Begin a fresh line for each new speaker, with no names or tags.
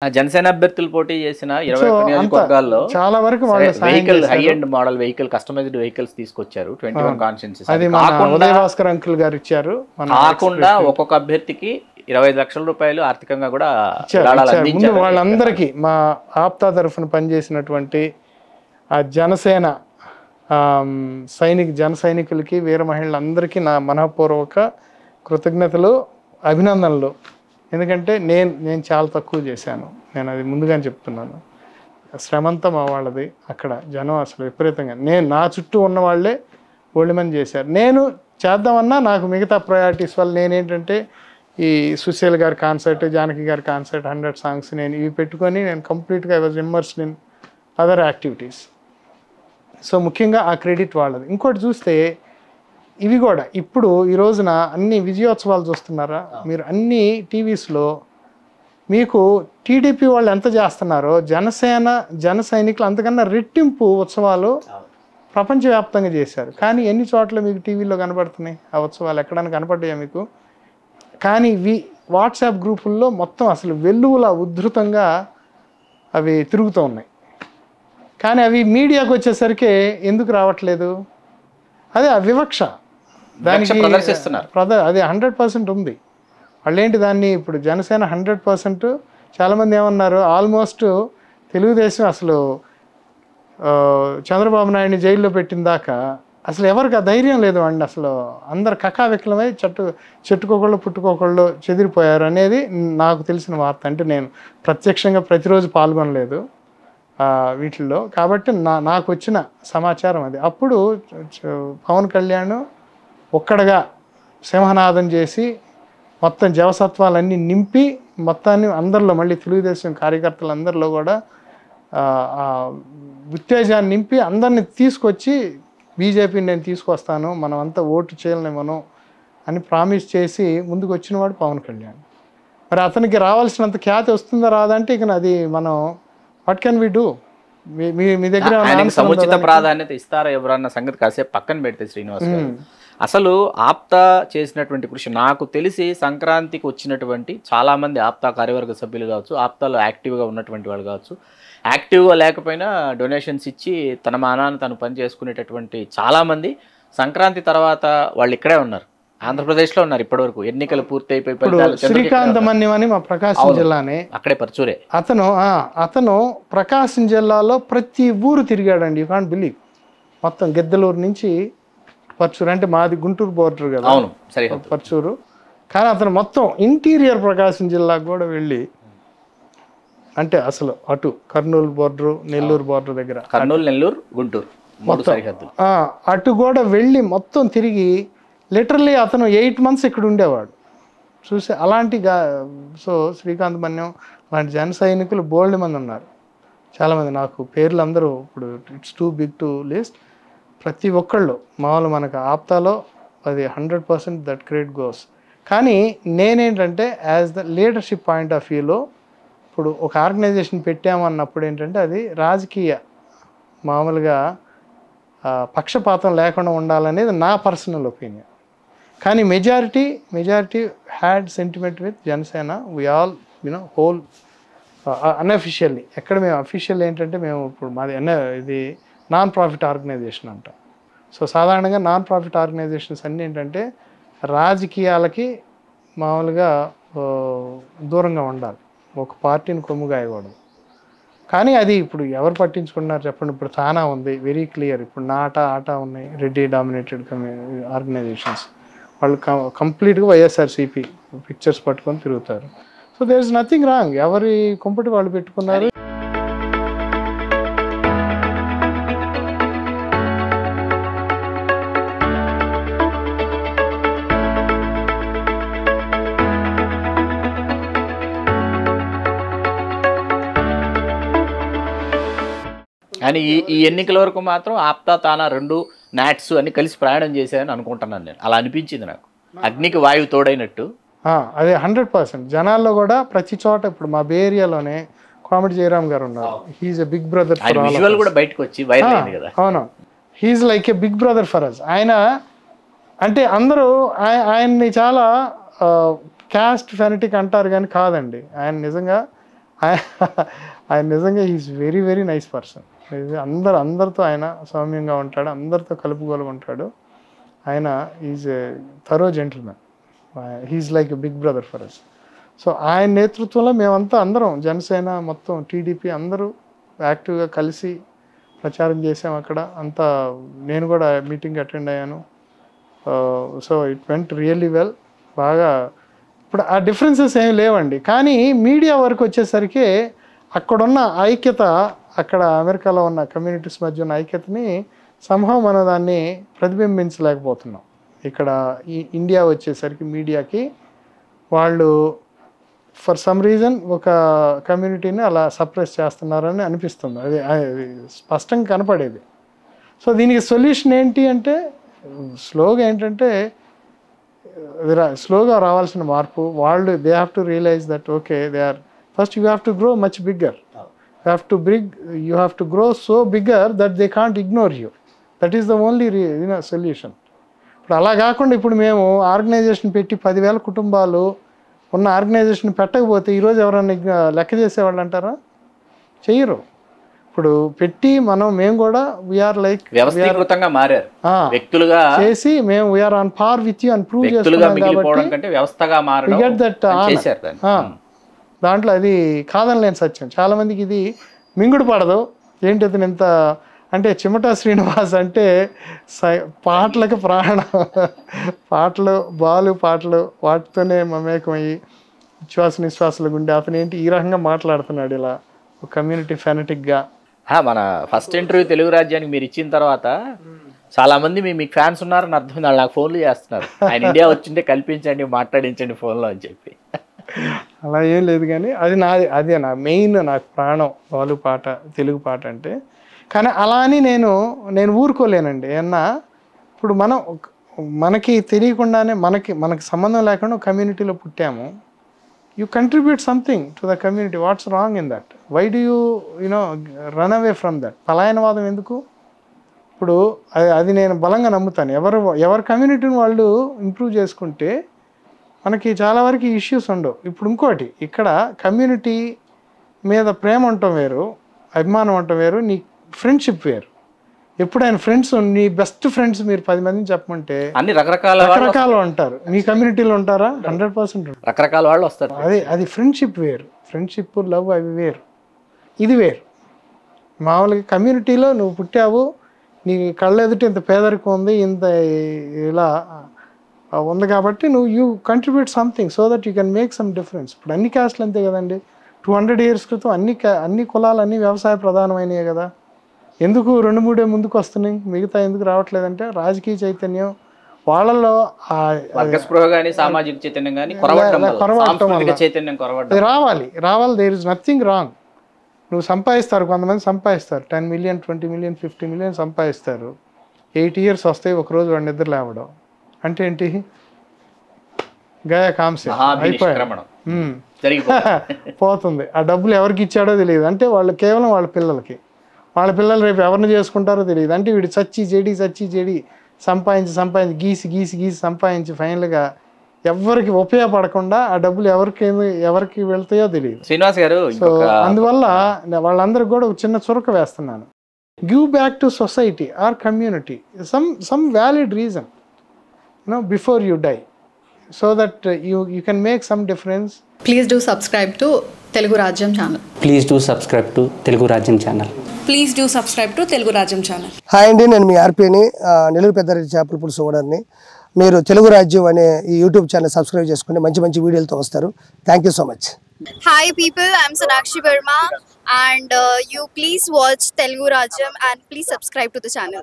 జనసేన అభ్యర్థులు పోటీ చేసిన 21 నియోజకవర్గాల్లో
చాలా వరకు వాళ్ళు
vehicle high end model vehicle customised vehicles తీసుకొచ్చారు 21 కాన్స్టిట్యున్సీస్.
అది మన ఉదయ భాస్కర్ అంకుల్ గారు ఇచ్చారు.
కాకుండా ఒక్కొక్క అభ్యర్థికి 25 లక్షల రూపాయలు ఆర్థికంగా కూడా
ముందు వాళ్ళందరికీ మా ఆప్తా తరఫున పనిచేసినటువంటి ఆ జనసేన జన సైనికులకి వీర మహిళలందరికీ నా మనఃపూర్వక కృతజ్ఞతలు, అభినందనలు. ఎందుకంటే నేను చాలా తక్కువ చేశాను, నేను అది ముందుగానే చెప్తున్నాను. శ్రమంతా మా వాళ్ళది. అక్కడ జనం అసలు విపరీతంగా నా చుట్టూ ఉన్న వాళ్ళే ఒళ్ళిమని చేశారు. నేను చేద్దామన్నా నాకు మిగతా ప్రయారిటీస్ వల్ల నేనేంటంటే ఈ సుశీల్ గారి కాన్సర్ట్, జానకి గారి కాన్సర్ట్, 100 సాంగ్స్ నేను ఇవి పెట్టుకొని నేను కంప్లీట్గా I was immersed in other activities. So ముఖ్యంగా ఆ క్రెడిట్ వాళ్ళది. ఇంకోటి చూస్తే ఇవి కూడా ఇప్పుడు ఈ రోజున అన్ని విజయోత్సవాలు చూస్తున్నారా మీరు, అన్ని టీవీస్లో మీకు టీడీపీ వాళ్ళు ఎంత చేస్తున్నారో జన సైనికులు అంతకన్నా రెట్టింపు ఉత్సవాలు ప్రపంచవ్యాప్తంగా చేశారు. కానీ ఎన్ని చోట్ల మీకు టీవీలో కనబడుతున్నాయి ఆ ఉత్సవాలు? ఎక్కడైనా కనపడ్డాయా మీకు? కానీ వాట్సాప్ గ్రూపుల్లో మొత్తం అసలు వెల్లువలా ఉధృతంగా అవి తిరుగుతూ ఉన్నాయి. కానీ అవి మీడియాకు వచ్చేసరికి ఎందుకు రావట్లేదు? అదే ఆ వివక్ష, దానికి అది 100% ఉంది. వాళ్ళేంటి దాన్ని ఇప్పుడు జనసేన 100%, చాలామంది ఏమన్నారు ఆల్మోస్ట్ తెలుగుదేశం అసలు చంద్రబాబు నాయుడిని జైల్లో పెట్టిన దాకా అసలు ఎవరికి ఆ ధైర్యం లేదు అండి. అసలు అందరు కకావికలమై చెట్టుకోకళ్ళు పుట్టుకోకళ్ళు చెదిరిపోయారు అనేది నాకు తెలిసిన వార్త. అంటే నేను ప్రత్యక్షంగా ప్రతిరోజు పాల్గొనలేదు వీటిల్లో, కాబట్టి నాకు వచ్చిన సమాచారం అది. అప్పుడు పవన్ కళ్యాణ్ ఒక్కడగా సింహనాదం చేసి మొత్తం జవసత్వాలన్నీ నింపి మొత్తాన్ని అందరిలో, మళ్ళీ తెలుగుదేశం కార్యకర్తలందరిలో కూడా ఉత్తేజాన్ని నింపి అందరిని తీసుకొచ్చి బీజేపీని నేను తీసుకొస్తాను, మనం అంతా ఓటు చేయలేమను అని ప్రామిస్ చేసి ముందుకు వచ్చినవాడు పవన్ కళ్యాణ్. మరి అతనికి రావాల్సినంత ఖ్యాతి వస్తుందా రాదంటే ఇక అది మనం వాట్ కెన్ వి డూ? మీ దగ్గర
సముచిత ప్రాధాన్యత ఇస్తారా ఎవరన్న సంగతి కాసేపు పక్కన పెడితే శ్రీనివాస్ గారు, అసలు ఆప్తా చేసినటువంటి కృషి నాకు తెలిసి సంక్రాంతికి వచ్చినటువంటి చాలామంది ఆప్తా కార్యవర్గ సభ్యులు కావచ్చు, ఆప్తాలో యాక్టివ్గా ఉన్నటువంటి వాళ్ళు కావచ్చు, యాక్టివ్గా లేకపోయినా డొనేషన్స్ ఇచ్చి తన మానాన్ని తను పని చేసుకునేటటువంటి చాలామంది సంక్రాంతి తర్వాత వాళ్ళు ఇక్కడే ఉన్నారు, ఆంధ్రప్రదేశ్లో ఉన్నారు ఇప్పటివరకు. ఎన్నికలు పూర్తి అయిపోయి
శ్రీకాంత్ మన్యం అని మా ప్రకాశం జిల్లానే,
అక్కడే పర్చూరే
అతను ప్రకాశం జిల్లాలో ప్రతి ఊరు తిరిగాడండి. You can't believe. మొత్తం గిద్దలూరు నుంచి పర్చూరు, అంటే మాది గుంటూరు బోర్డర్ కదా,
అవును సరే
పర్చూరు. కానీ అతను మొత్తం ఇంటీరియర్ ప్రకాశం జిల్లాకు కూడా వెళ్ళి, అంటే అసలు అటు కర్నూలు బోర్డరు, నెల్లూరు బోర్డర్ దగ్గర,
కర్నూలు, నెల్లూరు, గుంటూరు
మొత్తం అటు కూడా వెళ్ళి మొత్తం తిరిగి లిటరల్లీ అతను 8 months ఇక్కడ ఉండేవాడు. చూసి అలాంటి సో శ్రీకాంత్ మన్యం అలాంటి జన సైనికులు బోల్డ్ మంది ఉన్నారు, చాలామంది. నాకు పేర్లు అందరూ ఇప్పుడు it's too big to list. ప్రతి ఒక్కళ్ళు మామూలు మనకు ఆప్తాలో అది 100% దట్ క్రెడిట్ గోస్. కానీ నేనేంటంటే as the leadership point of వ్యూలో ఇప్పుడు ఒక ఆర్గనైజేషన్ పెట్టామన్నప్పుడు ఏంటంటే అది రాజకీయ మామూలుగా పక్షపాతం లేకుండా ఉండాలనేది నా పర్సనల్ ఒపీనియన్. కానీ majority had sentiment with Janasena. We all hold unofficially. ఎక్కడ మేము అఫీషియల్ ఏంటంటే మేము ఇప్పుడు మాది ఇది నాన్ ప్రాఫిట్ ఆర్గనైజేషన్ అంట. సో సాధారణంగా నాన్ ప్రాఫిట్ ఆర్గనైజేషన్స్ అన్నీ ఏంటంటే రాజకీయాలకి మామూలుగా దూరంగా ఉండాలి, ఒక పార్టీని కొమ్ముగాయకూడదు. కానీ అది ఇప్పుడు ఎవరు పట్టించుకుంటున్నారు చెప్పండి? ఇప్పుడు తానా ఉంది, వెరీ క్లియర్. ఇప్పుడు నా ఆట ఉన్నాయి, రెడ్డి డామినేటెడ్ ఆర్గనైజేషన్స్. వాళ్ళు కంప్లీట్గా వైఎస్ఆర్సీపీ పిక్చర్స్ పట్టుకొని తిరుగుతారు. So there is nothing wrong, ఎవరి కుంపటి వాళ్ళు పెట్టుకున్నారు.
కానీ ఈ ఎన్నికల వరకు మాత్రం ఆప్తా తానా రెండు నాట్స్ అన్ని కలిసి ప్రయాణం చేశాయని అనుకుంటున్నాను నేను. అలా అనిపించింది నాకు, అగ్నికి వాయువు తోడైనట్టు.
అదే 100% జనాల్లో కూడా ప్రతి చోట. ఇప్పుడు మా బే ఏరియాలోనే కామెడీ జయరామ్ గారు ఉన్నారు. He's a big brother.
కూడా బయటకు వచ్చి వైరల్ అయింది కదా.
అవును, he's like a big brother for us. ఆయన అంటే అందరూ ఆయన్ని చాలా క్యాస్ట్ ఫెనటిక్ అంటారు కానీ కాదండి. ఆయన నిజంగా ఆయన నిజంగా is very very nice person. అందరితో ఆయన సౌమ్యంగా ఉంటాడు, అందరితో కలుపుగోలుగా ఉంటాడు. ఆయన is a thorough gentlemen. He's like a big brother for us. So ఆయన నేతృత్వంలో మేమంతా అందరం జనసేన మొత్తం టీడీపీ అందరూ యాక్టివ్గా కలిసి ప్రచారం చేసాం అక్కడ అంతా. నేను కూడా మీటింగ్ అటెండ్ అయ్యాను. So it went really well. బాగా ఇప్పుడు ఆ డిఫరెన్సెస్ ఏమి లేవండి. కానీ మీడియా వరకు వచ్చేసరికి అక్కడున్న ఐక్యత, అక్కడ అమెరికాలో ఉన్న కమ్యూనిటీస్ మధ్య ఉన్న ఐక్యతని సంభవం మనం దాన్ని ప్రతిబింబించలేకపోతున్నాం. ఇక్కడ ఈ ఇండియా వచ్చేసరికి మీడియాకి వాళ్ళు ఫర్ సమ్ రీజన్ ఒక కమ్యూనిటీని అలా సప్రెస్ చేస్తున్నారని అనిపిస్తుంది. అది స్పష్టంగా కనపడేది. సో దీనికి సొల్యూషన్ ఏంటి అంటే స్లోగా ఏంటంటే స్లోగా రావాల్సిన మార్పు. వాళ్ళు they have to realise that okay they are first you have to grow much bigger. You have to grow so bigger that they can't ignore you. That is the only solution. ఇప్పుడు అలా కాకుండా ఇప్పుడు మేము organisation పెట్టి 10,000 కుటుంబాలు ఉన్న organisation పెట్టకపోతే ఈరోజు ఎవరన్నా లెక్క చేసేవాళ్ళు అంటారా? చెయ్యరు. ఇప్పుడు పెట్టి మేము కూడా వీఆర్ లైక్
వ్యవస్థీకృతంగా మారారు వ్యక్తులుగా
చేసి మేము we're on par with you అని ప్రూవ్ చేస్తున్నాం కాబట్టి
వ్యవస్థగా మారడం
గెట్ దట్. దాంట్లో అది కాదని లేని సత్యం. చాలా మందికి ఇది మింగుడు పడదు. ఏంటి అతను ఎంత అంటే చిమటా శ్రీనివాస్ అంటే పాటలకు ప్రాణం. పాటలు పాటలు వాటితోనే మమేకమయ్యి విశ్వాస నిశ్వాసాల గుండె అతను ఏంటి ఈ రకంగా మాట్లాడుతున్నాడు ఇలా కమ్యూనిటీ ఫెనటిక్గా.
మన ఫస్ట్ ఇంటర్వ్యూ తెలుగు రాజ్యానికి మీరు ఇచ్చిన తర్వాత చాలా మంది మీకు ఫ్యాన్స్ ఉన్నారని అర్థం. వాళ్ళు నాకు ఫోన్లు చేస్తున్నారు, ఆయన ఇండియా వచ్చింటే కల్పించండి, మాట్లాడించండి ఫోన్లో అని చెప్పి.
అలా ఏం లేదు కానీ అదే నా మెయిన్, నాకు ప్రాణం వాళ్ళు పాట, తెలుగు పాట అంటే. కానీ అలా అని నేను ఊరుకోలేనండి. ఏమన్నా ఇప్పుడు మనకి తెలియకుండానే మనకి సంబంధం లేకుండా కమ్యూనిటీలో పుట్టాము. You contribute something to the community. What's wrong in that? Why do you run away from that? పలాయనవాదం ఎందుకు? ఇప్పుడు అది నేను బలంగా నమ్ముతాను. ఎవరి కమ్యూనిటీని వాళ్ళు ఇంప్రూవ్ చేసుకుంటే మనకి చాలా వరకు ఇష్యూస్ ఉండవు. ఇప్పుడు ఇంకోటి, ఇక్కడ కమ్యూనిటీ మీద ప్రేమ ఉండటం వేరు, అభిమానం ఉండటం వేరు, నీ ఫ్రెండ్షిప్ వేరు. ఎప్పుడైనా ఫ్రెండ్స్, నీ బెస్ట్ ఫ్రెండ్స్ మీరు 10 మందిని చెప్పమంటే
అన్ని రకరకాల
ఉంటారు. మీ కమ్యూనిటీలో ఉంటారా? 100%
రకరకాల వాళ్ళు వస్తారు.
అది ఫ్రెండ్షిప్ వేరు. ఫ్రెండ్షిప్, లవ్ అవి వేరు, ఇది వేరు. మామూలుగా కమ్యూనిటీలో నువ్వు పుట్టావు, నీ కళ్ళ ఎదుట ఇంత పేదరికం ఉంది, ఇంత ఇలా ఉంది కాబట్టి you contribute something so that you can make some difference. ఇప్పుడు అన్ని క్యాస్ట్లు అంతే కదండి. 200 years క్రితం అన్ని కులాలు అన్ని వ్యవసాయ ప్రధానమైనవి కదా. ఎందుకు 2-3 ముందుకు వస్తున్నాయి, మిగతా ఎందుకు రావట్లేదంటే రాజకీయ చైతన్యం వాళ్ళలో
సామాజిక చైతన్యం
రావాలి. There is nothing wrong. నువ్వు సంపాదిస్తారు, కొంతమంది సంపాదిస్తారు 10 million 20 million 50 million సంపాదిస్తారు. 8 years వస్తాయి, ఒకరోజు వాడు నిద్ర లేవడం అంటే ఏంటి? గయా కాంసే అయిపోయాడు, పోతుంది. ఆ డబ్బులు ఎవరికి ఇచ్చాడో తెలియదు. అంటే వాళ్ళు కేవలం వాళ్ళ పిల్లలు రేపు ఎవరిని చేసుకుంటారో తెలియదు. అంటే వీడు చచ్చి చెడి సంపాదించి గీసి సంపాదించి ఫైనల్గా ఎవరికి ఉపయోగపడకుండా ఆ డబ్బులు ఎవరికి వెళ్తాయో తెలియదు.
శ్రీనివాస్ గారు,
అందువల్ల వాళ్ళందరికి కూడా ఒక చిన్న చురక వేస్తున్నాను. Give back to society or community some valid reason, before you die, so that you can make some difference.
Please do subscribe to Telugu Rajyam channel.
Please do subscribe to Telugu Rajyam channel.
Please do subscribe to Telugu Rajyam channel.
Hi అండి, నేను మీ ఆర్పీని, నెల్లూరు పెద్దారెడ్డి చేపల పులుసు ఓనర్ని. మీరు తెలుగు రాజ్యం అనే ఈ YouTube channel subscribe చేసుకుని మంచి వీడియోలతో వస్తారు. Thank you so much.
Hi people, I'm Sonakshi Verma and you please watch Telugu Rajyam and please subscribe to the channel.